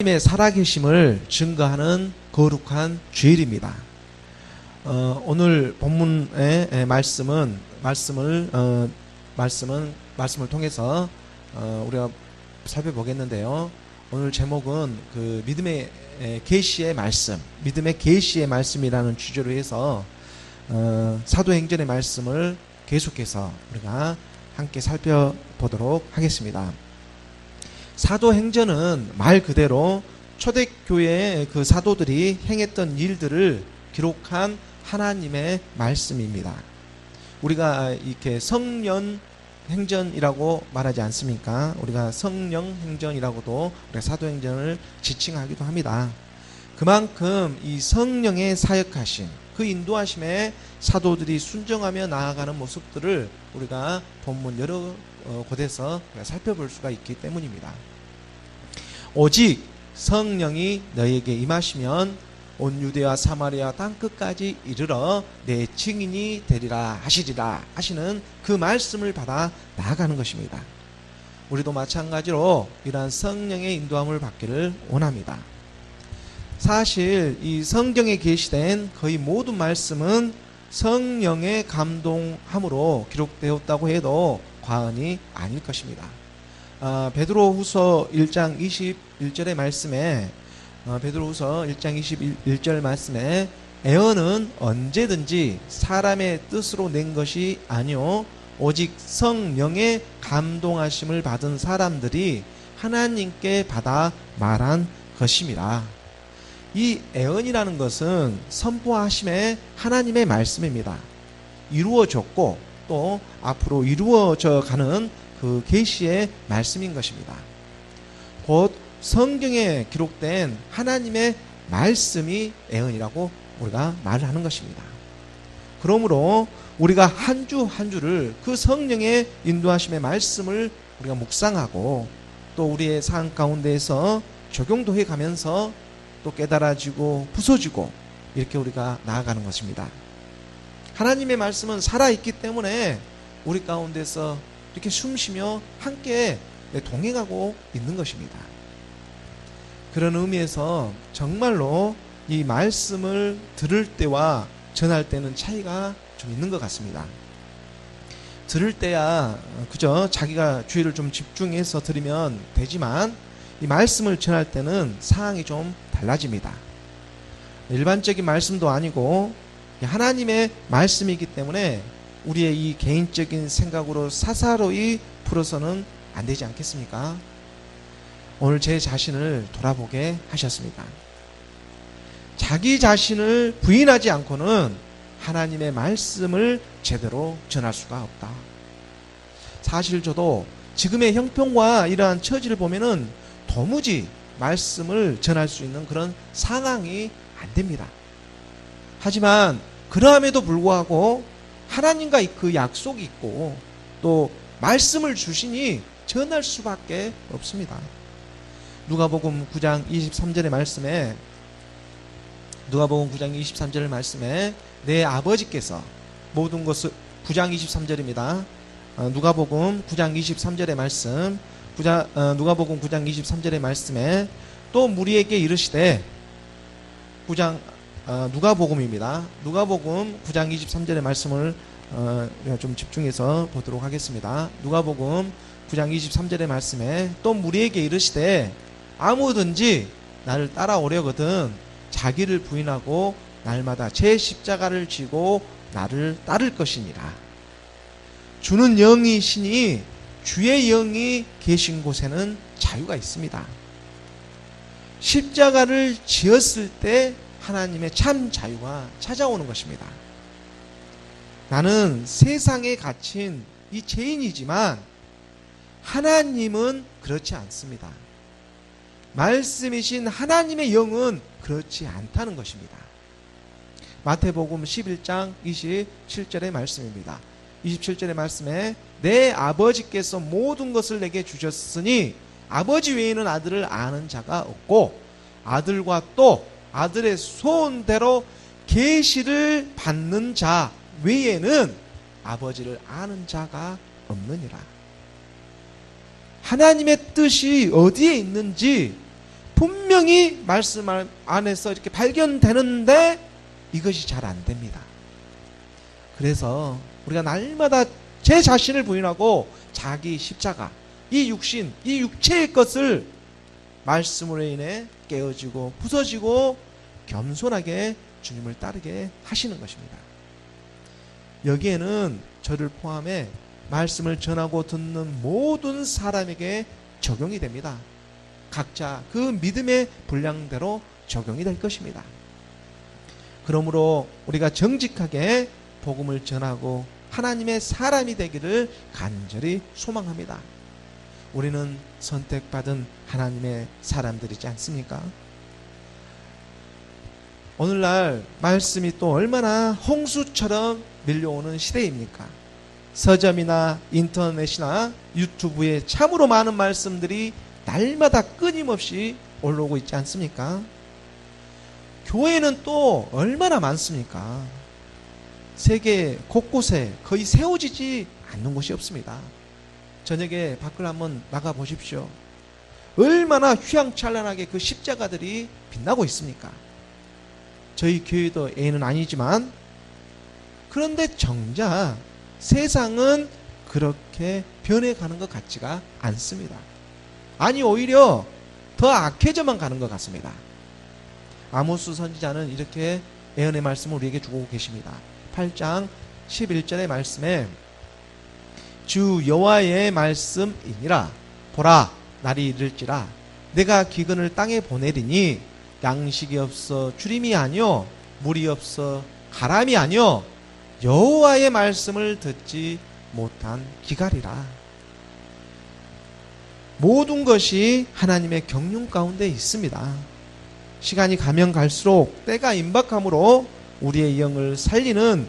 하나님의 살아계심을 증거하는 거룩한 주일입니다. 오늘 본문의 말씀을 통해서 우리가 살펴보겠는데요. 오늘 제목은 그 믿음의 계시의 말씀, 믿음의 계시의 말씀이라는 주제로 해서 사도행전의 말씀을 계속해서 우리가 함께 살펴보도록 하겠습니다. 사도행전은 말 그대로 초대교회의 그 사도들이 행했던 일들을 기록한 하나님의 말씀입니다. 우리가 이렇게 성령행전이라고 말하지 않습니까? 우리가 성령행전이라고도 우리가 사도행전을 지칭하기도 합니다. 그만큼 이 성령의 사역하심, 그 인도하심에 사도들이 순종하며 나아가는 모습들을 우리가 본문 여러 곳에서 살펴볼 수가 있기 때문입니다. 오직 성령이 너희에게 임하시면 온 유대와 사마리아 땅끝까지 이르러 내 증인이 되리라 하시리라 하시는 그 말씀을 받아 나아가는 것입니다. 우리도 마찬가지로 이러한 성령의 인도함을 받기를 원합니다. 사실 이 성경에 게시된 거의 모든 말씀은 성령의 감동함으로 기록되었다고 해도 과언이 아닐 것입니다. 베드로후서 1장 21절의 말씀에 베드로후서 1장 21절 말씀에 애언은 언제든지 사람의 뜻으로 낸 것이 아니요 오직 성령의 감동하심을 받은 사람들이 하나님께 받아 말한 것입니다. 이 애언이라는 것은 선포하심의 하나님의 말씀입니다. 이루어졌고 또 앞으로 이루어져 가는 그 계시의 말씀인 것입니다. 곧 성경에 기록된 하나님의 말씀이 애언이라고 우리가 말을 하는 것입니다. 그러므로 우리가 한 주 한 주를 그 성령의 인도하심의 말씀을 우리가 묵상하고 또 우리의 삶 가운데에서 적용도 해가면서 또 깨달아지고 부서지고 이렇게 우리가 나아가는 것입니다. 하나님의 말씀은 살아있기 때문에 우리 가운데서 이렇게 숨쉬며 함께 동행하고 있는 것입니다. 그런 의미에서 정말로 이 말씀을 들을 때와 전할 때는 차이가 좀 있는 것 같습니다. 들을 때야 그저 자기가 주의를 좀 집중해서 들으면 되지만 이 말씀을 전할 때는 상황이 좀 달라집니다. 일반적인 말씀도 아니고 하나님의 말씀이기 때문에 우리의 이 개인적인 생각으로 사사로이 풀어서는 안 되지 않겠습니까? 오늘 제 자신을 돌아보게 하셨습니다. 자기 자신을 부인하지 않고는 하나님의 말씀을 제대로 전할 수가 없다. 사실 저도 지금의 형편과 이러한 처지를 보면은 도무지 말씀을 전할 수 있는 그런 상황이 안 됩니다. 하지만 그러함에도 불구하고 하나님과 그 약속이 있고 또 말씀을 주시니 전할 수밖에 없습니다. 누가복음 9장 23절의 말씀에 누가복음 9장 23절의 말씀에 내 아버지께서 모든 것을 9장 23절입니다. 누가복음 9장 23절의 말씀 누가복음 9장 23절의 말씀에 또 무리에게 이르시되 누가복음입니다. 누가복음 9장 23절의 말씀을 좀 집중해서 보도록 하겠습니다. 누가복음 9장 23절의 말씀에 또 무리에게 이르시되 아무든지 나를 따라오려거든 자기를 부인하고 날마다 제 십자가를 지고 나를 따를 것이니라. 주는 영이시니 주의 영이 계신 곳에는 자유가 있습니다. 십자가를 지었을 때 하나님의 참 자유가 찾아오는 것입니다. 나는 세상에 갇힌 이 죄인이지만 하나님은 그렇지 않습니다. 말씀이신 하나님의 영은 그렇지 않다는 것입니다. 마태복음 11장 27절의 말씀입니다. 27절의 말씀에 내 아버지께서 모든 것을 내게 주셨으니 아버지 외에는 아들을 아는 자가 없고 아들과 또 아들의 소원대로 계시를 받는 자 외에는 아버지를 아는 자가 없느니라. 하나님의 뜻이 어디에 있는지 분명히 말씀 안에서 이렇게 발견되는데 이것이 잘 안 됩니다. 그래서 우리가 날마다 제 자신을 부인하고 자기 십자가, 이 육신, 이 육체의 것을 말씀으로 인해 깨어지고 부서지고 겸손하게 주님을 따르게 하시는 것입니다. 여기에는 저를 포함해 말씀을 전하고 듣는 모든 사람에게 적용이 됩니다. 각자 그 믿음의 분량대로 적용이 될 것입니다. 그러므로 우리가 정직하게 복음을 전하고 하나님의 사람이 되기를 간절히 소망합니다. 우리는 선택받은 하나님의 사람들이지 않습니까? 오늘날 말씀이 또 얼마나 홍수처럼 밀려오는 시대입니까? 서점이나 인터넷이나 유튜브에 참으로 많은 말씀들이 날마다 끊임없이 올라오고 있지 않습니까? 교회는 또 얼마나 많습니까? 세계 곳곳에 거의 세워지지 않는 곳이 없습니다. 저녁에 밖을 한번 나가 보십시오. 얼마나 휘황찬란하게 그 십자가들이 빛나고 있습니까? 저희 교회도 애는 아니지만, 그런데 정작 세상은 그렇게 변해가는 것 같지가 않습니다. 아니, 오히려 더 악해져만 가는 것 같습니다. 아모스 선지자는 이렇게 예언의 말씀을 우리에게 주고 계십니다. 8장 11절의 말씀에 주 여호와의 말씀이니라. 보라, 날이 이를지라 내가 기근을 땅에 보내리니 양식이 없어 주림이 아니요 물이 없어 가람이 아니요 여호와의 말씀을 듣지 못한 기갈이라. 모든 것이 하나님의 경륜 가운데 있습니다. 시간이 가면 갈수록 때가 임박함으로 우리의 영을 살리는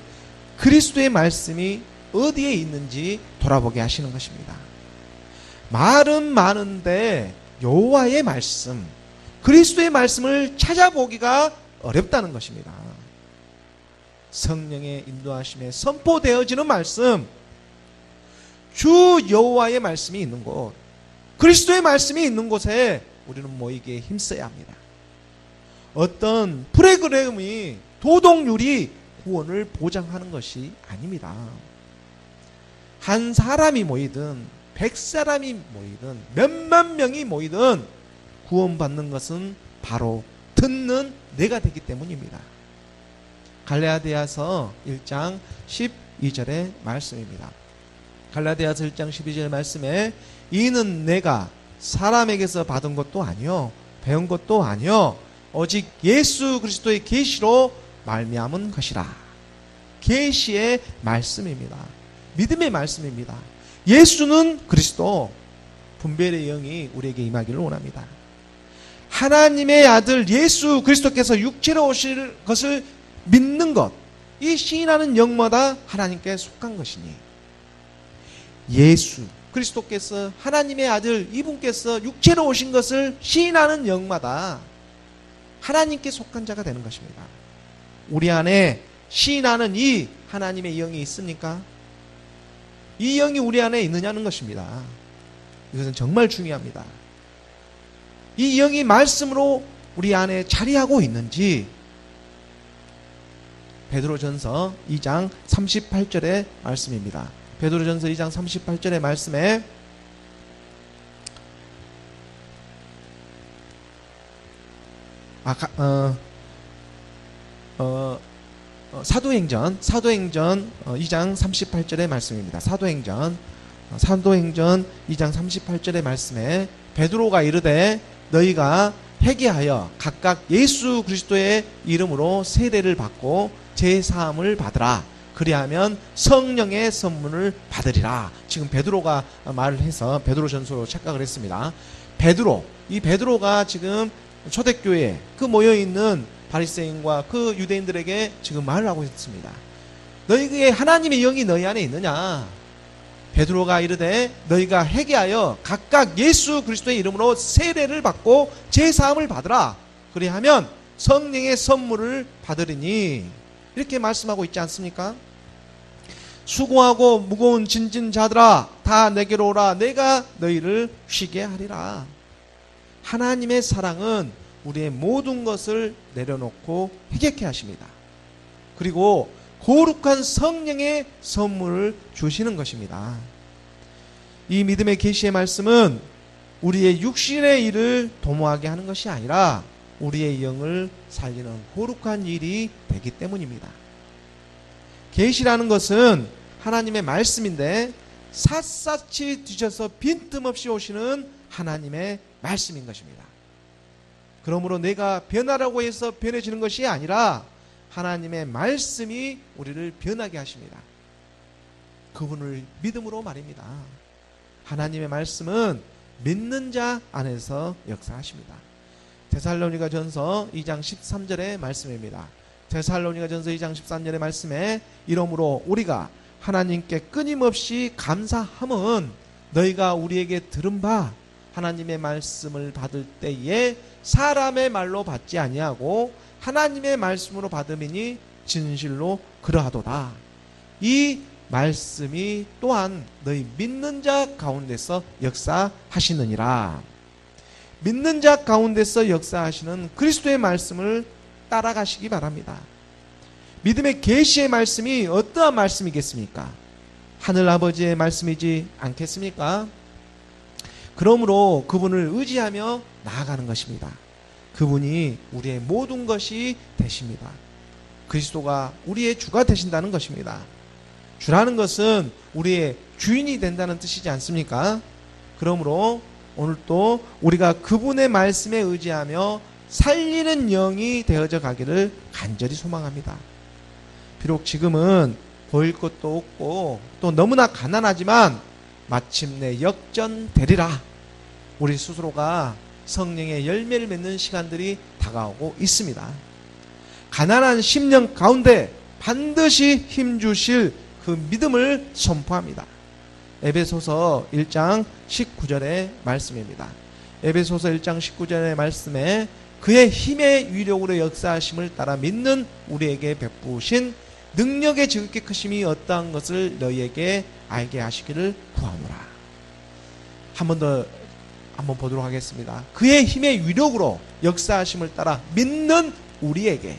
그리스도의 말씀이 어디에 있는지 돌아보게 하시는 것입니다. 말은 많은데 여호와의 말씀, 그리스도의 말씀을 찾아보기가 어렵다는 것입니다. 성령의 인도하심에 선포되어지는 말씀, 주 여호와의 말씀이 있는 곳, 그리스도의 말씀이 있는 곳에 우리는 모이기에 힘써야 합니다. 어떤 프로그램이, 도덕률이 구원을 보장하는 것이 아닙니다. 한 사람이 모이든 100사람이 모이든 몇만 명이 모이든 구원받는 것은 바로 듣는 내가 되기 때문입니다. 갈라디아서 1장 12절의 말씀입니다. 갈라디아서 1장 12절 말씀에 이는 내가 사람에게서 받은 것도 아니요 배운 것도 아니요 오직 예수 그리스도의 계시로 말미암은 것이라. 계시의 말씀입니다. 믿음의 말씀입니다. 예수는 그리스도, 분별의 영이 우리에게 임하기를 원합니다. 하나님의 아들 예수 그리스도께서 육체로 오실 것을 믿는 것, 이 시인하는 영마다 하나님께 속한 것이니, 예수 그리스도께서 하나님의 아들 이분께서 육체로 오신 것을 시인하는 영마다 하나님께 속한 자가 되는 것입니다. 우리 안에 시인하는 이 하나님의 영이 있습니까? 이 영이 우리 안에 있느냐는 것입니다. 이것은 정말 중요합니다. 이 영이 말씀으로 우리 안에 자리하고 있는지, 베드로전서 2장 38절의 말씀입니다. 베드로전서 2장 38절의 말씀에 사도행전 2장 38절의 말씀입니다. 사도행전 2장 38절의 말씀에 베드로가 이르되 너희가 회개하여 각각 예수 그리스도의 이름으로 세례를 받고 제사함을 받으라. 그리하면 성령의 선물을 받으리라. 지금 베드로가 말을 해서 베드로전서로 착각을 했습니다. 이 베드로가 지금 초대교회에 그 모여있는 바리새인과 그 유대인들에게 지금 말을 하고 있습니다. 너희에게 하나님의 영이 너희 안에 있느냐? 베드로가 이르되 너희가 회개하여 각각 예수 그리스도의 이름으로 세례를 받고 제사함을 받으라. 그리하면 성령의 선물을 받으리니, 이렇게 말씀하고 있지 않습니까? 수고하고 무거운 짐진 자들아 다 내게로 오라. 내가 너희를 쉬게 하리라. 하나님의 사랑은 우리의 모든 것을 내려놓고 회개케 하십니다. 그리고 거룩한 성령의 선물을 주시는 것입니다. 이 믿음의 계시의 말씀은 우리의 육신의 일을 도모하게 하는 것이 아니라 우리의 영을 살리는 거룩한 일이 되기 때문입니다. 계시라는 것은 하나님의 말씀인데 샅샅이 뒤져서 빈틈없이 오시는 하나님의 말씀인 것입니다. 그러므로 내가 변하라고 해서 변해지는 것이 아니라 하나님의 말씀이 우리를 변하게 하십니다. 그분을 믿음으로 말입니다. 하나님의 말씀은 믿는 자 안에서 역사하십니다. 데살로니가전서 2장 13절의 말씀입니다. 데살로니가전서 2장 13절의 말씀에 이러므로 우리가 하나님께 끊임없이 감사함은 너희가 우리에게 들은 바 하나님의 말씀을 받을 때에 사람의 말로 받지 아니하고 하나님의 말씀으로 받음이니 진실로 그러하도다. 이 말씀이 또한 너희 믿는 자 가운데서 역사하시느니라. 믿는 자 가운데서 역사하시는 그리스도의 말씀을 따라가시기 바랍니다. 믿음의 계시의 말씀이 어떠한 말씀이겠습니까? 하늘아버지의 말씀이지 않겠습니까? 그러므로 그분을 의지하며 나아가는 것입니다. 그분이 우리의 모든 것이 되십니다. 그리스도가 우리의 주가 되신다는 것입니다. 주라는 것은 우리의 주인이 된다는 뜻이지 않습니까? 그러므로 오늘 또 우리가 그분의 말씀에 의지하며 살리는 영이 되어져 가기를 간절히 소망합니다. 비록 지금은 보일 것도 없고 또 너무나 가난하지만 마침내 역전되리라. 우리 스스로가 성령의 열매를 맺는 시간들이 다가오고 있습니다. 가난한 심령 가운데 반드시 힘주실 그 믿음을 선포합니다. 에베소서 1장 19절의 말씀입니다. 에베소서 1장 19절의 말씀에 그의 힘의 위력으로 역사하심을 따라 믿는 우리에게 베푸신 능력의 지극히 크심이 어떠한 것을 너희에게 알게 하시기를 구하노라. 한번 보도록 하겠습니다. 그의 힘의 위력으로 역사하심을 따라 믿는 우리에게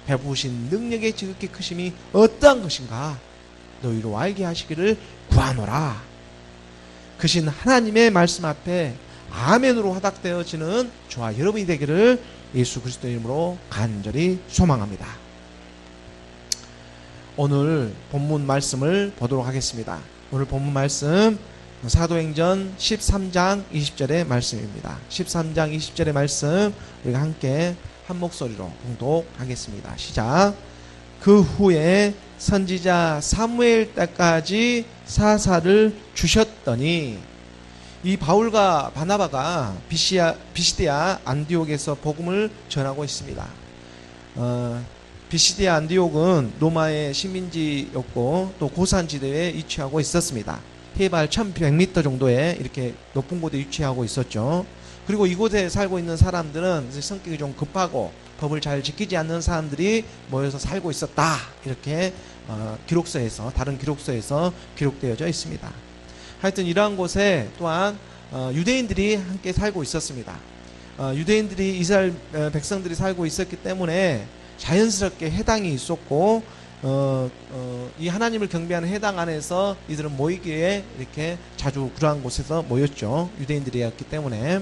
베푸신 능력의 지극히 크심이 어떠한 것인가 너희로 알게 하시기를 구하노라. 크신 하나님의 말씀 앞에 아멘으로 화답되어지는 저와 여러분이 되기를 예수 그리스도 이름으로 간절히 소망합니다. 오늘 본문 말씀을 보도록 하겠습니다. 오늘 본문 말씀 사도행전 13장 20절의 말씀입니다. 13장 20절의 말씀 우리가 함께 한 목소리로 봉독하겠습니다. 시작. 그 후에 선지자 사무엘 때까지 사사를 주셨더니 이 바울과 바나바가 비시디아 안디옥에서 복음을 전하고 있습니다. 비시디아 안디옥은 로마의 식민지였고 또 고산지대에 위치하고 있었습니다. 해발 1100m 정도에 이렇게 높은 곳에 위치하고 있었죠. 그리고 이곳에 살고 있는 사람들은 성격이 좀 급하고 법을 잘 지키지 않는 사람들이 모여서 살고 있었다. 이렇게 다른 기록서에서 기록되어져 있습니다. 하여튼 이러한 곳에 또한 유대인들이 함께 살고 있었습니다. 유대인들이 이스라엘 백성들이 살고 있었기 때문에 자연스럽게 해당이 있었고 이 하나님을 경배하는 해당 안에서 이들은 모이기에 이렇게 자주 그러한 곳에서 모였죠. 유대인들이었기 때문에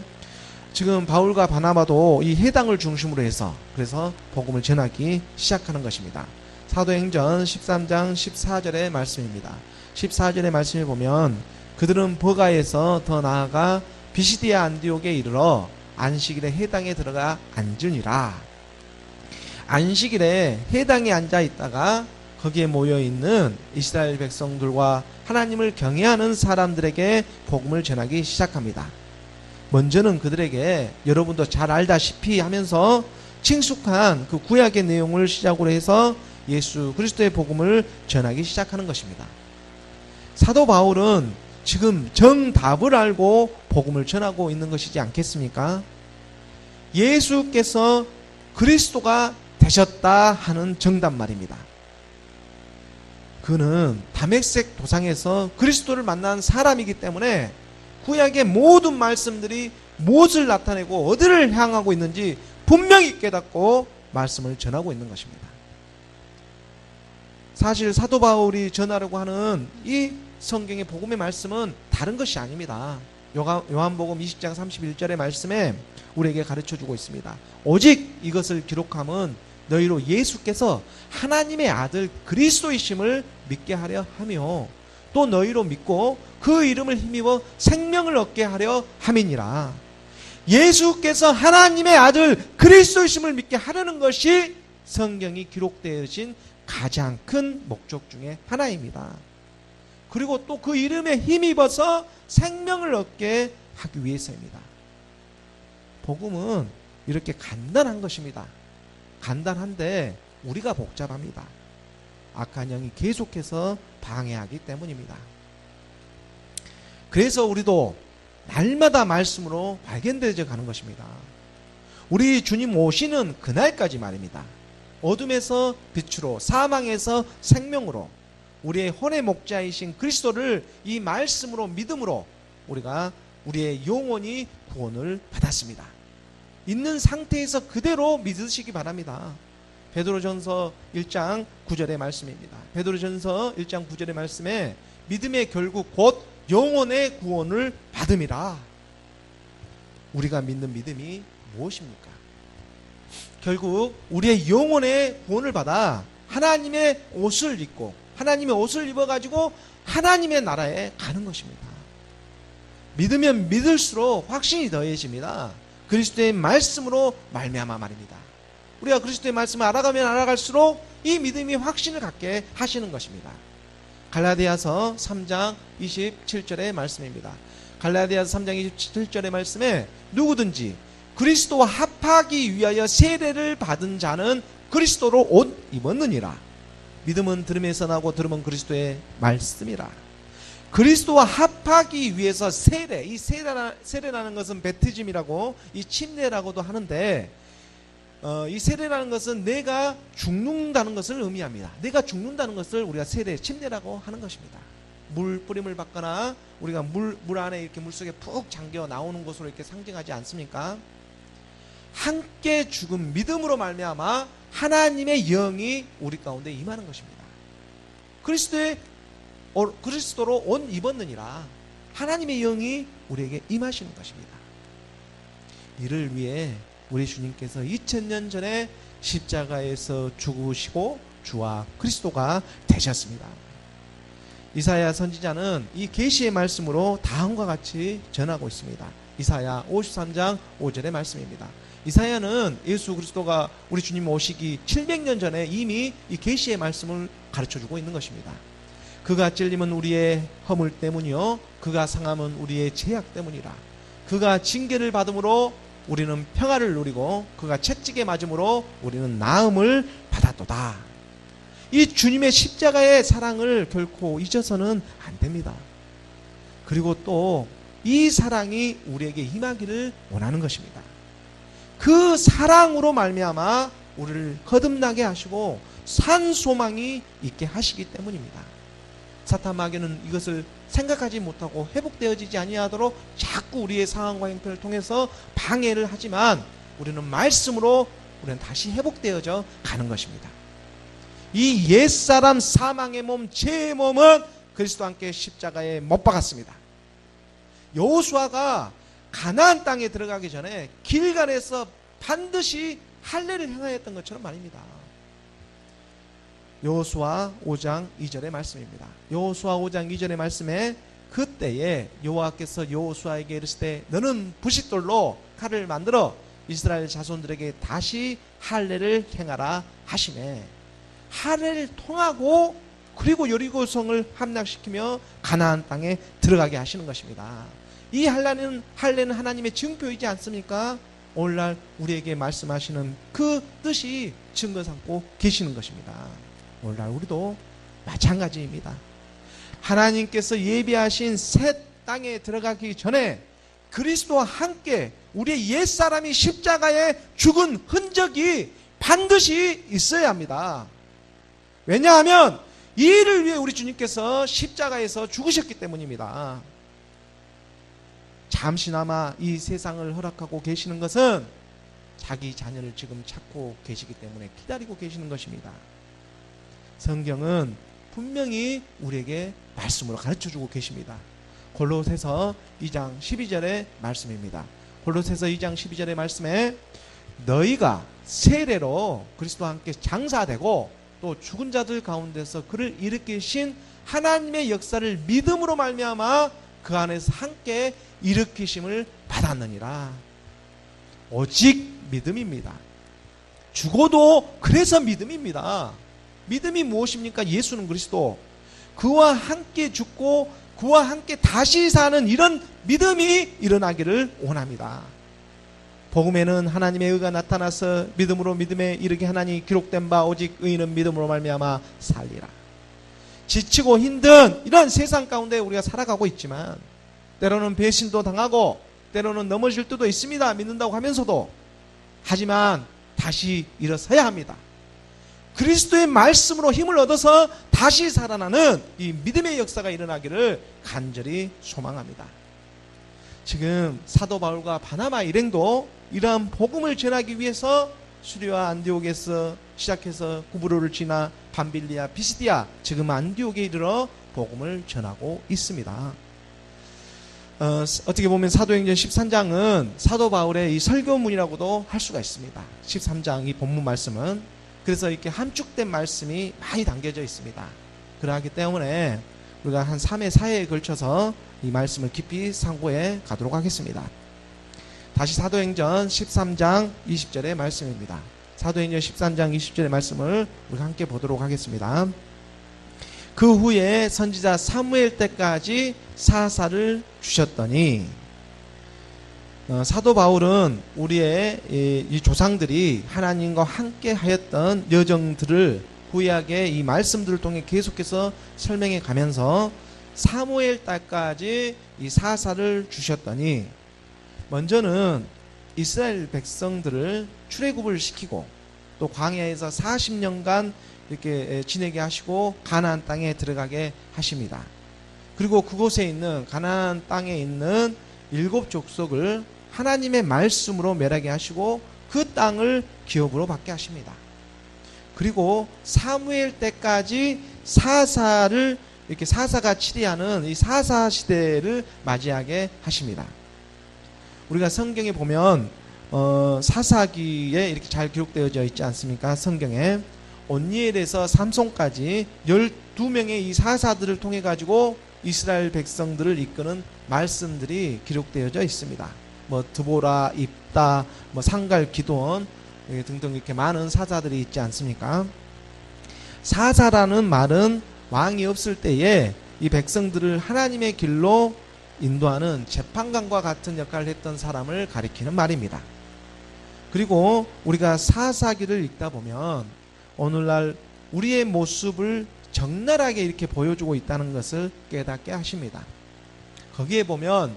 지금 바울과 바나바도 이 해당을 중심으로 해서 그래서 복음을 전하기 시작하는 것입니다. 사도행전 13장 14절의 말씀입니다. 14절의 말씀을 보면 그들은 버가에서 더 나아가 비시디아 안디옥에 이르러 안식일에 해당에 들어가 앉으니라. 안식일에 해당에 앉아 있다가 거기에 모여있는 이스라엘 백성들과 하나님을 경외하는 사람들에게 복음을 전하기 시작합니다. 먼저는 그들에게 여러분도 잘 알다시피 하면서 친숙한 그 구약의 내용을 시작으로 해서 예수 그리스도의 복음을 전하기 시작하는 것입니다. 사도 바울은 지금 정답을 알고 복음을 전하고 있는 것이지 않겠습니까? 예수께서 그리스도가 되셨다 하는 정답 말입니다. 그는 다메섹 도상에서 그리스도를 만난 사람이기 때문에 구약의 모든 말씀들이 무엇을 나타내고 어디를 향하고 있는지 분명히 깨닫고 말씀을 전하고 있는 것입니다. 사실 사도 바울이 전하려고 하는 이 성경의 복음의 말씀은 다른 것이 아닙니다. 요한복음 20장 31절의 말씀에 우리에게 가르쳐주고 있습니다. 오직 이것을 기록함은 너희로 예수께서 하나님의 아들 그리스도이심을 믿게 하려 하며 또 너희로 믿고 그 이름을 힘입어 생명을 얻게 하려 함이니라. 예수께서 하나님의 아들 그리스도이심을 믿게 하려는 것이 성경이 기록되어진 가장 큰 목적 중에 하나입니다. 그리고 또 그 이름에 힘입어서 생명을 얻게 하기 위해서입니다. 복음은 이렇게 간단한 것입니다. 간단한데 우리가 복잡합니다. 악한 영이 계속해서 방해하기 때문입니다. 그래서 우리도 날마다 말씀으로 발견되어져 가는 것입니다. 우리 주님 오시는 그날까지 말입니다. 어둠에서 빛으로, 사망에서 생명으로 우리의 혼의 목자이신 그리스도를 이 말씀으로 믿음으로 우리가 우리의 영혼이 구원을 받았습니다. 있는 상태에서 그대로 믿으시기 바랍니다. 베드로전서 1장 9절의 말씀입니다. 베드로전서 1장 9절의 말씀에 믿음의 결국 곧 영혼의 구원을 받음이라. 우리가 믿는 믿음이 무엇입니까? 결국 우리의 영혼의 구원을 받아 하나님의 옷을 입고 하나님의 옷을 입어가지고 하나님의 나라에 가는 것입니다. 믿으면 믿을수록 확신이 더해집니다. 그리스도의 말씀으로 말미암아 말입니다. 우리가 그리스도의 말씀을 알아가면 알아갈수록 이 믿음이 확신을 갖게 하시는 것입니다. 갈라디아서 3장 27절의 말씀입니다. 갈라디아서 3장 27절의 말씀에 누구든지 그리스도와 합하기 위하여 세례를 받은 자는 그리스도로 옷 입었느니라. 믿음은 들음에서 나고 들음은 그리스도의 말씀이라. 그리스도와 합하기 위해서 세례, 이 세례라는 것은 베티즘이라고 이 침례라고도 하는데 이 세례라는 것은 내가 죽는다는 것을 의미합니다. 내가 죽는다는 것을 우리가 세례, 침례라고 하는 것입니다. 물 뿌림을 받거나 우리가 물 안에 이렇게 물속에 푹 잠겨 나오는 것으로 이렇게 상징하지 않습니까? 함께 죽은 믿음으로 말미암아 하나님의 영이 우리 가운데 임하는 것입니다. 그리스도로 옷 입었느니라. 하나님의 영이 우리에게 임하시는 것입니다. 이를 위해 우리 주님께서 2000년 전에 십자가에서 죽으시고 주와 그리스도가 되셨습니다. 이사야 선지자는 이 계시의 말씀으로 다음과 같이 전하고 있습니다. 이사야 53장 5절의 말씀입니다. 이사야는 예수 그리스도가 우리 주님 오시기 700년 전에 이미 이 계시의 말씀을 가르쳐주고 있는 것입니다. 그가 찔림은 우리의 허물 때문이요 그가 상함은 우리의 죄악 때문이라. 그가 징계를 받음으로 우리는 평화를 누리고 그가 채찍에 맞음으로 우리는 나음을 받았도다. 이 주님의 십자가의 사랑을 결코 잊어서는 안 됩니다. 그리고 또 이 사랑이 우리에게 임하기를 원하는 것입니다. 그 사랑으로 말미암아 우리를 거듭나게 하시고 산 소망이 있게 하시기 때문입니다. 사탄 마귀는 이것을 생각하지 못하고 회복되어지지 아니하도록 자꾸 우리의 상황과 형편을 통해서 방해를 하지만 우리는 말씀으로 우리는 다시 회복되어져 가는 것입니다. 이 옛사람 사망의 몸, 죄의 몸은 그리스도와 함께 십자가에 못 박았습니다. 여호수아가 가나안 땅에 들어가기 전에 길갈에서 반드시 할례를 행하였던 것처럼 말입니다. 여호수아 5장 2절의 말씀입니다. 여호수아 5장 2절의 말씀에 그때에 여호와께서 여호수아에게 이르시되 너는 부싯돌로 칼을 만들어 이스라엘 자손들에게 다시 할례를 행하라 하시매 할례를 통하고 그리고 여리고성을 함락시키며 가나안 땅에 들어가게 하시는 것입니다. 이 할례는 하나님의 증표이지 않습니까? 오늘날 우리에게 말씀하시는 그 뜻이 증거 삼고 계시는 것입니다. 오늘날 우리도 마찬가지입니다. 하나님께서 예비하신 새 땅에 들어가기 전에 그리스도와 함께 우리의 옛사람이 십자가에 죽은 흔적이 반드시 있어야 합니다. 왜냐하면 이 일을 위해 우리 주님께서 십자가에서 죽으셨기 때문입니다. 잠시나마 이 세상을 허락하고 계시는 것은 자기 자녀를 지금 찾고 계시기 때문에 기다리고 계시는 것입니다. 성경은 분명히 우리에게 말씀으로 가르쳐주고 계십니다. 골로새서 2장 12절의 말씀입니다. 골로새서 2장 12절의 말씀에 너희가 세례로 그리스도와 함께 장사되고 또 죽은 자들 가운데서 그를 일으키신 하나님의 역사를 믿음으로 말미암아 그 안에서 함께 일으키심을 받았느니라. 오직 믿음입니다. 죽어도 그래서 믿음입니다. 믿음이 무엇입니까? 예수는 그리스도, 그와 함께 죽고 그와 함께 다시 사는 이런 믿음이 일어나기를 원합니다. 복음에는 하나님의 의가 나타나서 믿음으로 믿음에 이르게 하나니 기록된 바 오직 의인은 믿음으로 말미암아 살리라. 지치고 힘든 이런 세상 가운데 우리가 살아가고 있지만 때로는 배신도 당하고 때로는 넘어질 때도 있습니다. 믿는다고 하면서도. 하지만 다시 일어서야 합니다. 그리스도의 말씀으로 힘을 얻어서 다시 살아나는 이 믿음의 역사가 일어나기를 간절히 소망합니다. 지금 사도 바울과 바나바 일행도 이러한 복음을 전하기 위해서 수리와 안디옥에서 시작해서 구브로를 지나 밤빌리아, 피시디아, 지금 안디옥에 이르러 복음을 전하고 있습니다. 어떻게 보면 사도행전 13장은 사도 바울의 이 설교문이라고도 할 수가 있습니다. 13장 이 본문 말씀은 그래서 이렇게 함축된 말씀이 많이 담겨져 있습니다. 그러하기 때문에 우리가 한 3회, 4회에 걸쳐서 이 말씀을 깊이 상고해 가도록 하겠습니다. 다시 사도행전 13장 20절의 말씀입니다. 사도행전 13장 20절의 말씀을 우리가 함께 보도록 하겠습니다. 그 후에 선지자 사무엘 때까지 사사를 주셨더니, 사도 바울은 우리의 이 조상들이 하나님과 함께 하였던 여정들을 구약의 이 말씀들을 통해 계속해서 설명해 가면서 사무엘 때까지 이 사사를 주셨더니, 먼저는 이스라엘 백성들을 출애굽을 시키고 또 광야에서 40년간 이렇게 지내게 하시고 가나안 땅에 들어가게 하십니다. 그리고 그곳에 있는 가나안 땅에 있는 7 족속을 하나님의 말씀으로 멸하게 하시고 그 땅을 기업으로 받게 하십니다. 그리고 사무엘 때까지 사사를 이렇게 사사가 치리하는 이 사사 시대를 맞이하게 하십니다. 우리가 성경에 보면 사사기에 이렇게 잘 기록되어져 있지 않습니까? 성경에 온니엘에서 삼손까지 12명의 이 사사들을 통해 가지고 이스라엘 백성들을 이끄는 말씀들이 기록되어져 있습니다. 뭐 드보라, 입다, 뭐 상갈, 기도원 등등 이렇게 많은 사사들이 있지 않습니까? 사사라는 말은 왕이 없을 때에 이 백성들을 하나님의 길로 인도하는 재판관과 같은 역할을 했던 사람을 가리키는 말입니다. 그리고 우리가 사사기를 읽다 보면 오늘날 우리의 모습을 적나라하게 이렇게 보여주고 있다는 것을 깨닫게 하십니다. 거기에 보면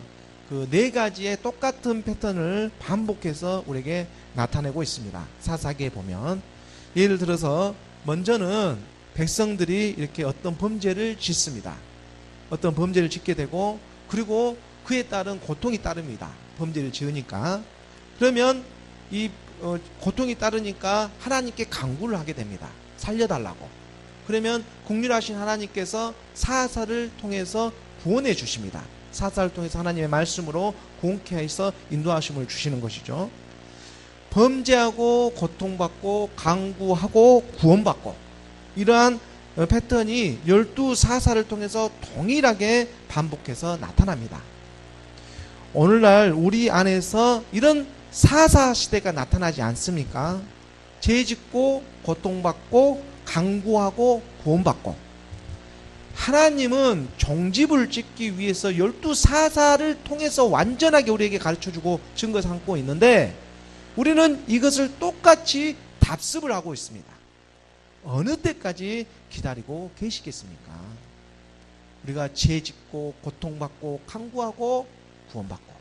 그 4가지의 똑같은 패턴을 반복해서 우리에게 나타내고 있습니다. 사사기에 보면 예를 들어서 먼저는 백성들이 이렇게 어떤 범죄를 짓습니다. 어떤 범죄를 짓게 되고 그리고 그에 따른 고통이 따릅니다. 범죄를 지으니까. 그러면 이 고통이 따르니까 하나님께 간구를 하게 됩니다. 살려달라고. 그러면 긍휼하신 하나님께서 사사를 통해서 구원해 주십니다. 사사를 통해서 하나님의 말씀으로 구원케 해서 인도하심을 주시는 것이죠. 범죄하고 고통받고 간구하고 구원받고 이러한 패턴이 12사사를 통해서 동일하게 반복해서 나타납니다. 오늘날 우리 안에서 이런 사사 시대가 나타나지 않습니까? 죄짓고 고통받고 간구하고 구원받고. 하나님은 종집을 짓기 위해서 12사사를 통해서 완전하게 우리에게 가르쳐주고 증거 삼고 있는데 우리는 이것을 똑같이 답습을 하고 있습니다. 어느 때까지 기다리고 계시겠습니까? 우리가 죄짓고 고통받고 간구하고 구원받고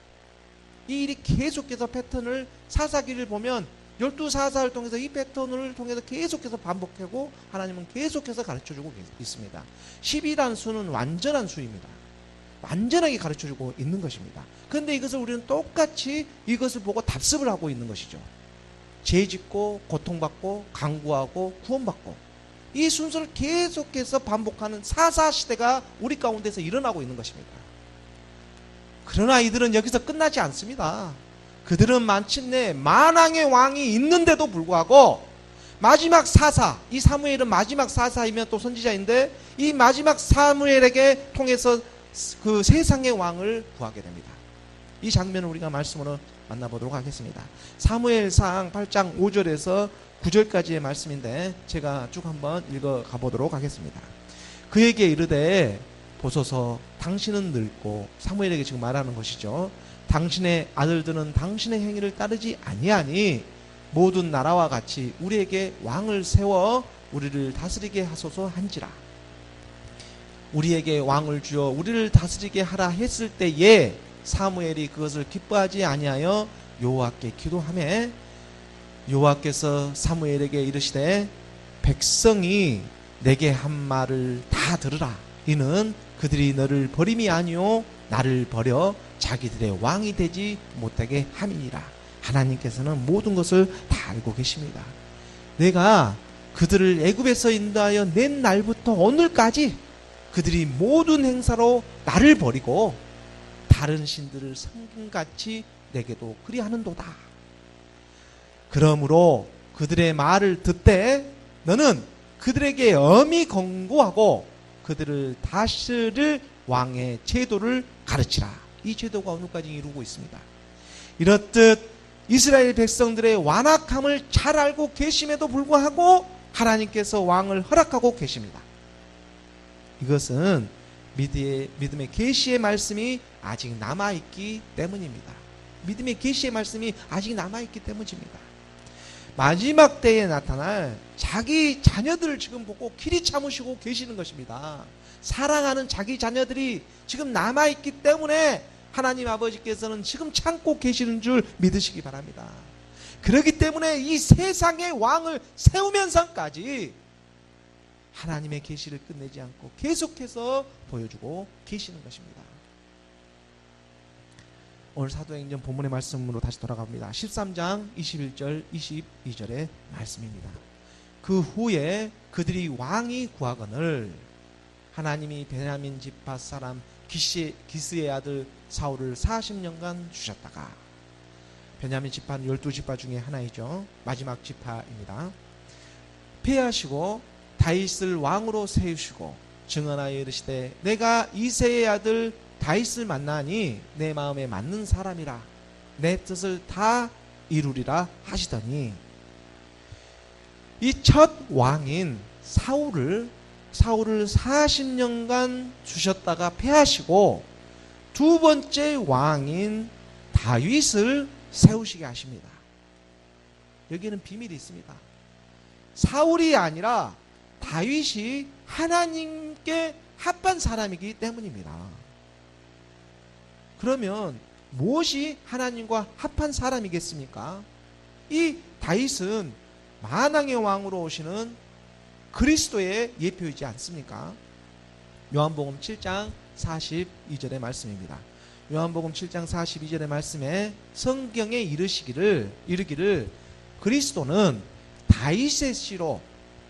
이 일이 계속해서 패턴을 사사기를 보면 12사사를 통해서 이 패턴을 통해서 계속해서 반복하고 하나님은 계속해서 가르쳐주고 있습니다. 10이라는 수는 완전한 수입니다. 완전하게 가르쳐주고 있는 것입니다. 그런데 이것을 우리는 똑같이 이것을 보고 답습을 하고 있는 것이죠. 죄짓고 고통받고 강구하고 구원받고, 이 순서를 계속해서 반복하는 사사시대가 우리 가운데서 일어나고 있는 것입니다. 그러나 이들은 여기서 끝나지 않습니다. 그들은 마침내 만왕의 왕이 있는데도 불구하고 마지막 사사, 이 사무엘은 마지막 사사이면 또 선지자인데, 이 마지막 사무엘에게 통해서 그 세상의 왕을 구하게 됩니다. 이 장면을 우리가 말씀으로 만나보도록 하겠습니다. 사무엘상 8장 5절에서 9절까지의 말씀인데 제가 쭉 한번 읽어 가보도록 하겠습니다. 그에게 이르되 보소서 당신은 늙고, 사무엘에게 지금 말하는 것이죠. 당신의 아들들은 당신의 행위를 따르지 아니하니 모든 나라와 같이 우리에게 왕을 세워 우리를 다스리게 하소서 한지라. 우리에게 왕을 주어 우리를 다스리게 하라 했을 때에 사무엘이 그것을 기뻐하지 아니하여 여호와께 기도하매, 여호와께서 사무엘에게 이르시되 백성이 내게 한 말을 다 들으라. 이는 그들이 너를 버림이 아니요 나를 버려 자기들의 왕이 되지 못하게 함이니라. 하나님께서는 모든 것을 다 알고 계십니다. 내가 그들을 애굽에서 인도하여 낸 날부터 오늘까지 그들이 모든 행사로 나를 버리고 다른 신들을 섬김같이 내게도 그리하는도다. 그러므로 그들의 말을 듣되 너는 그들에게 엄히 권고하고 그들을 다스릴 왕의 제도를 가르치라. 이 제도가 오늘까지 이루고 있습니다. 이렇듯 이스라엘 백성들의 완악함을 잘 알고 계심에도 불구하고 하나님께서 왕을 허락하고 계십니다. 이것은 믿음의 계시의 말씀이 아직 남아있기 때문입니다. 믿음의 계시의 말씀이 아직 남아있기 때문입니다. 마지막 때에 나타날 자기 자녀들을 지금 보고 길이 참으시고 계시는 것입니다. 사랑하는 자기 자녀들이 지금 남아있기 때문에 하나님 아버지께서는 지금 참고 계시는 줄 믿으시기 바랍니다. 그렇기 때문에 이 세상의 왕을 세우면서까지 하나님의 계시를 끝내지 않고 계속해서 보여주고 계시는 것입니다. 오늘 사도행전 본문의 말씀으로 다시 돌아갑니다. 13장 21절 22절의 말씀입니다. 그 후에 그들이 왕이 구하거늘 하나님이 베냐민 지파 사람 기스의 아들 사울을 40년간 주셨다가, 베냐민 지파는 12지파 중에 하나이죠. 마지막 지파입니다. 패하시고 다윗을 왕으로 세우시고 증언하여 이르시되 내가 이새의 아들 다윗을 만나니 내 마음에 맞는 사람이라 내 뜻을 다 이루리라 하시더니, 이 첫 왕인 사울을 40년간 주셨다가 패하시고 두 번째 왕인 다윗을 세우시게 하십니다. 여기에는 비밀이 있습니다. 사울이 아니라 다윗이 하나님께 합한 사람이기 때문입니다. 그러면 무엇이 하나님과 합한 사람이겠습니까? 이 다윗은 만왕의 왕으로 오시는 그리스도의 예표이지 않습니까? 요한복음 7장 42절의 말씀입니다. 요한복음 7장 42절의 말씀에 성경에 이르기를 그리스도는 다윗의 씨로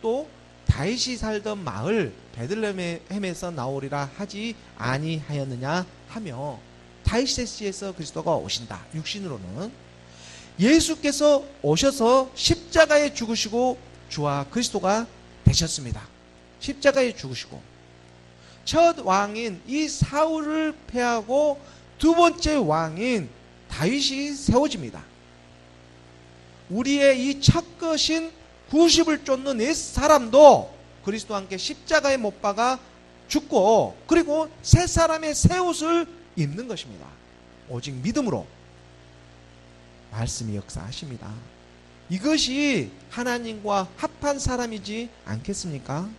또 다윗이 살던 마을 베들레헴에서 나오리라 하지 아니하였느냐 하며, 다윗의 씨에서 그리스도가 오신다. 육신으로는 예수께서 오셔서 십자가에 죽으시고 주와 그리스도가 되셨습니다. 십자가에 죽으시고 첫 왕인 이 사울을 패하고 두 번째 왕인 다윗이 세워집니다. 우리의 이 첫 것인 90을 쫓는 옛 사람도 그리스도와 함께 십자가에 못 박아 죽고, 그리고 새 사람의 새 옷을 입는 것입니다. 오직 믿음으로 말씀이 역사하십니다. 이것이 하나님과 합한 사람이지 않겠습니까?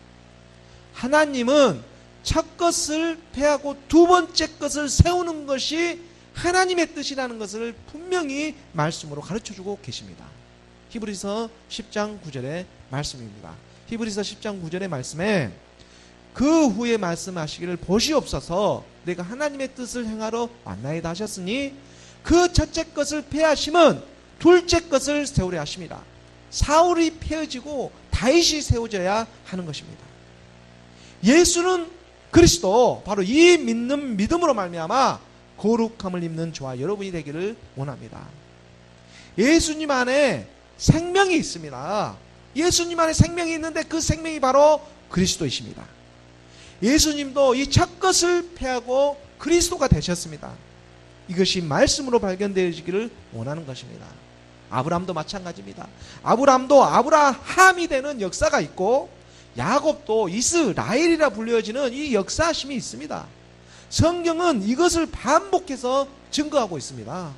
하나님은 첫 것을 패하고 두 번째 것을 세우는 것이 하나님의 뜻이라는 것을 분명히 말씀으로 가르쳐주고 계십니다. 히브리서 10장 9절의 말씀입니다. 히브리서 10장 9절의 말씀에 그 후에 말씀하시기를 보시옵소서 내가 하나님의 뜻을 행하러 왔나이다 하셨으니 그 첫째 것을 폐하심은 둘째 것을 세우려 하심이라. 사울이 폐해지고 다윗이 세워져야 하는 것입니다. 예수는 그리스도, 바로 이 믿는 믿음으로 말미암아 거룩함을 입는 저와 여러분이 되기를 원합니다. 예수님 안에 생명이 있습니다. 예수님 안에 생명이 있는데 그 생명이 바로 그리스도이십니다. 예수님도 이 첫 것을 폐하고 그리스도가 되셨습니다. 이것이 말씀으로 발견되어지기를 원하는 것입니다. 아브라함도 마찬가지입니다. 아브라함도 아브라함이 되는 역사가 있고 야곱도 이스라엘이라 불려지는 이 역사심이 있습니다. 성경은 이것을 반복해서 증거하고 있습니다.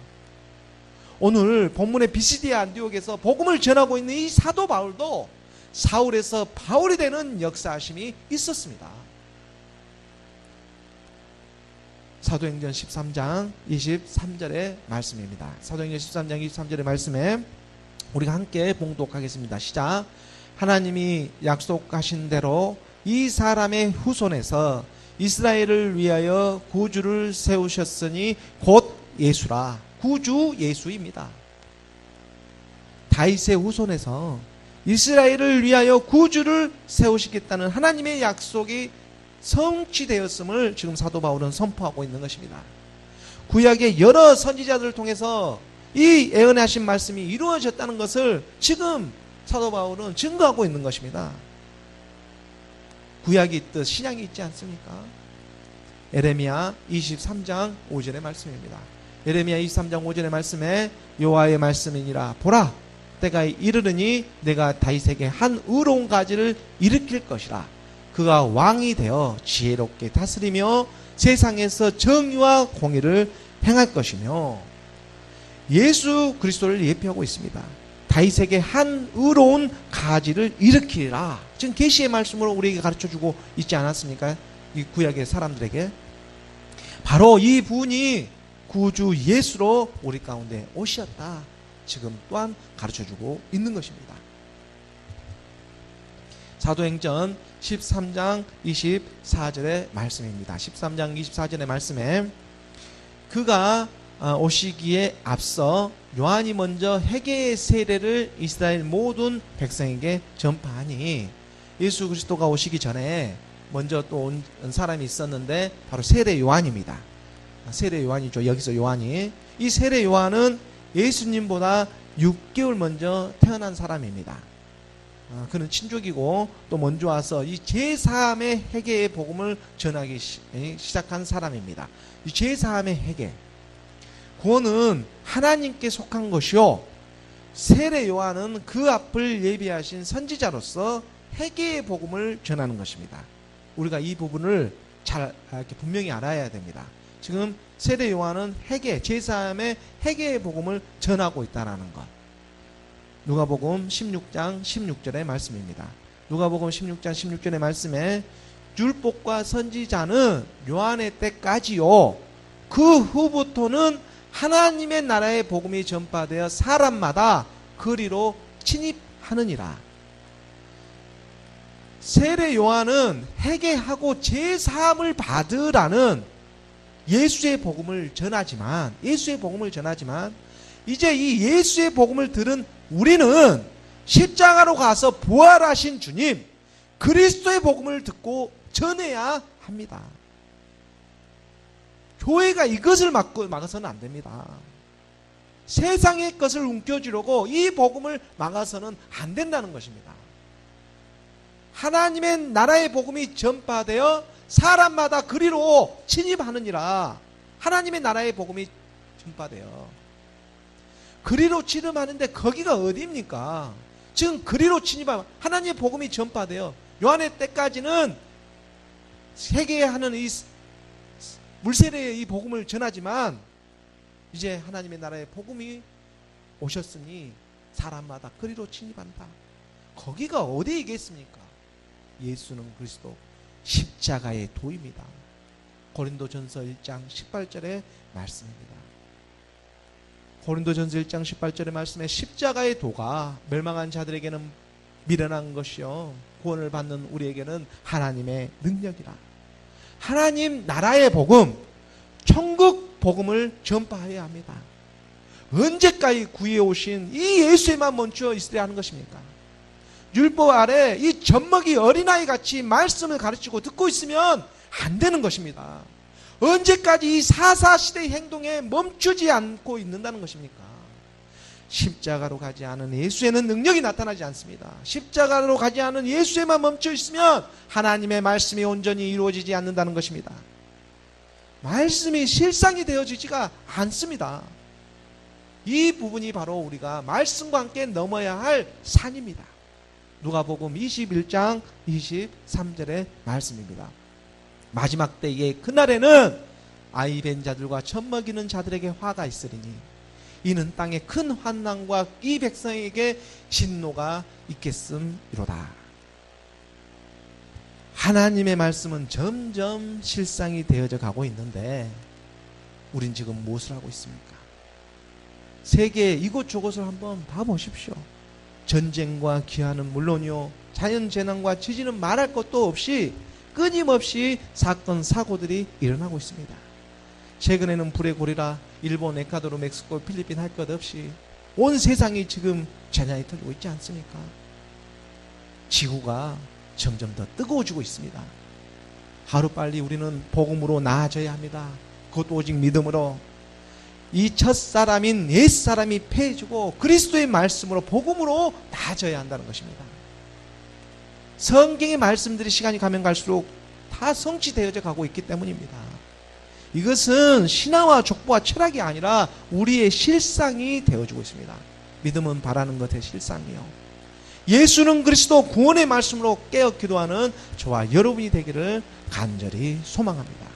오늘 본문의 비시디아 안디옥에서 복음을 전하고 있는 이 사도 바울도 사울에서 바울이 되는 역사심이 있었습니다. 사도행전 13장 23절의 말씀입니다. 사도행전 13장 23절의 말씀에 우리가 함께 봉독하겠습니다. 시작. 하나님이 약속하신 대로 이 사람의 후손에서 이스라엘을 위하여 구주를 세우셨으니 곧 예수라. 구주 예수입니다. 다윗의 후손에서 이스라엘을 위하여 구주를 세우시겠다는 하나님의 약속이 성취되었음을 지금 사도 바울은 선포하고 있는 것입니다. 구약의 여러 선지자들을 통해서 이 예언하신 말씀이 이루어졌다는 것을 지금 사도 바울은 증거하고 있는 것입니다. 구약이 있듯 신약이 있지 않습니까? 에레미야 23장 5절의 말씀입니다. 에레미야 23장 5절의 말씀에 여호와의 말씀이니라 보라 때가 이르르니 내가 다윗에게 한 의로운 가지를 일으킬 것이라. 그가 왕이 되어 지혜롭게 다스리며 세상에서 정의와 공의를 행할 것이며. 예수 그리스도를 예표하고 있습니다. 다윗에게 한 의로운 가지를 일으키리라. 지금 계시의 말씀으로 우리에게 가르쳐주고 있지 않았습니까? 이 구약의 사람들에게. 바로 이 분이 구주 예수로 우리 가운데 오셨다. 지금 또한 가르쳐주고 있는 것입니다. 사도행전 13장 24절의 말씀입니다. 13장 24절의 말씀에 그가 오시기에 앞서 요한이 먼저 회개의 세례를 이스라엘 모든 백성에게 전파하니, 예수 그리스도가 오시기 전에 먼저 또 온 사람이 있었는데 바로 세례 요한입니다. 세례 요한이죠. 여기서 요한이, 이 세례 요한은 예수님보다 6개월 먼저 태어난 사람입니다. 그는 친족이고 또 먼저 와서 이 제3의 회개의 복음을 전하기 시작한 사람입니다. 이 제3의 회개, 구원은 하나님께 속한 것이요, 세례 요한은 그 앞을 예비하신 선지자로서 회개의 복음을 전하는 것입니다. 우리가 이 부분을 잘 이렇게 분명히 알아야 됩니다. 지금 세례 요한은 회개, 제3의 회개의 복음을 전하고 있다는 것. 누가복음 16장 16절의 말씀입니다. 누가복음 16장 16절의 말씀에 율법과 선지자는 요한의 때까지요, 그 후부터는 하나님의 나라의 복음이 전파되어 사람마다 그리로 침입하느니라. 세례 요한은 회개하고 제사함을 받으라는 예수의 복음을 전하지만 이제 이 예수의 복음을 들은 우리는 십자가로 가서 부활하신 주님 그리스도의 복음을 듣고 전해야 합니다. 교회가 이것을 막아서는 안 됩니다. 세상의 것을 움켜쥐려고 이 복음을 막아서는 안 된다는 것입니다. 하나님의 나라의 복음이 전파되어 사람마다 그리로 침입하느니라. 하나님의 나라의 복음이 전파되어 그리로 침입하는데 거기가 어디입니까? 지금 그리로 침입하면 하나님의 복음이 전파되어 요한의 때까지는 세계하는 이 물세례의 이 복음을 전하지만 이제 하나님의 나라의 복음이 오셨으니 사람마다 그리로 침입한다. 거기가 어디이겠습니까? 예수는 그리스도 십자가의 도입니다. 고린도전서 1장 18절의 말씀입니다. 고린도전서 1장 18절의 말씀에 십자가의 도가 멸망한 자들에게는 미련한 것이요 구원을 받는 우리에게는 하나님의 능력이라. 하나님 나라의 복음, 천국 복음을 전파해야 합니다. 언제까지 구해오신 이 예수에만 멈춰 있으려 하는 것입니까? 율법 아래 이 젖먹이 어린아이 같이 말씀을 가르치고 듣고 있으면 안 되는 것입니다. 언제까지 이 사사시대의 행동에 멈추지 않고 있는다는 것입니까? 십자가로 가지 않은 예수에는 능력이 나타나지 않습니다. 십자가로 가지 않은 예수에만 멈춰 있으면 하나님의 말씀이 온전히 이루어지지 않는다는 것입니다. 말씀이 실상이 되어지지가 않습니다. 이 부분이 바로 우리가 말씀과 함께 넘어야 할 산입니다. 누가복음 21장 23절의 말씀입니다. 마지막 때에 그날에는 아이 벤 자들과 젖 먹이는 자들에게 화가 있으리니 이는 땅에 큰 환난과 이 백성에게 진노가 있겠음이로다. 하나님의 말씀은 점점 실상이 되어져 가고 있는데 우린 지금 무엇을 하고 있습니까? 세계 이곳저곳을 한번 봐보십시오. 전쟁과 기아는 물론이요, 자연재난과 지진은 말할 것도 없이 끊임없이 사건 사고들이 일어나고 있습니다. 최근에는 불의 고리라 일본, 에콰도르, 멕시코, 필리핀 할 것 없이 온 세상이 지금 재난이 터지고 있지 않습니까? 지구가 점점 더 뜨거워지고 있습니다. 하루빨리 우리는 복음으로 나아져야 합니다. 그것도 오직 믿음으로. 이 첫사람인 옛사람이 패해지고 그리스도의 말씀으로 복음으로 나아져야 한다는 것입니다. 성경의 말씀들이 시간이 가면 갈수록 다 성취되어져 가고 있기 때문입니다. 이것은 신화와 족보와 철학이 아니라 우리의 실상이 되어지고 있습니다. 믿음은 바라는 것의 실상이요, 예수는 그리스도 구원의 말씀으로 깨어 기도하는 저와 여러분이 되기를 간절히 소망합니다.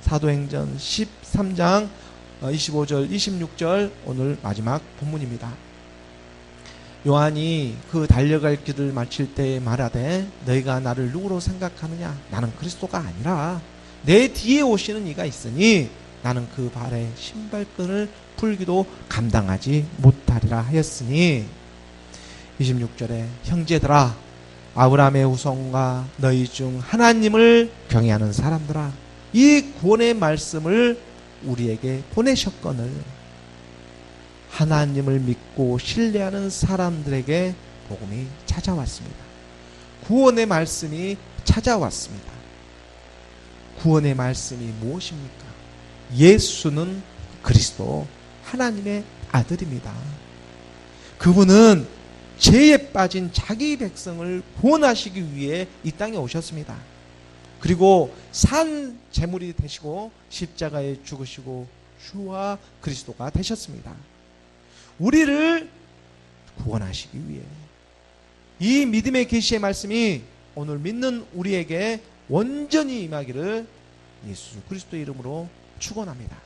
사도행전 13장 25절 26절 오늘 마지막 본문입니다. 요한이 그 달려갈 길을 마칠 때 말하되 너희가 나를 누구로 생각하느냐? 나는 그리스도가 아니라 내 뒤에 오시는 이가 있으니 나는 그 발에 신발끈을 풀기도 감당하지 못하리라 하였으니 26절에 형제들아 아브라함의 후손과 너희 중 하나님을 경외하는 사람들아 이 구원의 말씀을 우리에게 보내셨거늘 하나님을 믿고 신뢰하는 사람들에게 복음이 찾아왔습니다. 구원의 말씀이 찾아왔습니다. 구원의 말씀이 무엇입니까? 예수는 그리스도 하나님의 아들입니다. 그분은 죄에 빠진 자기 백성을 구원하시기 위해 이 땅에 오셨습니다. 그리고 산 제물이 되시고 십자가에 죽으시고 주와 그리스도가 되셨습니다. 우리를 구원하시기 위해 이 믿음의 계시의 말씀이 오늘 믿는 우리에게 온전히 임하기를 예수 그리스도의 이름으로 축원합니다.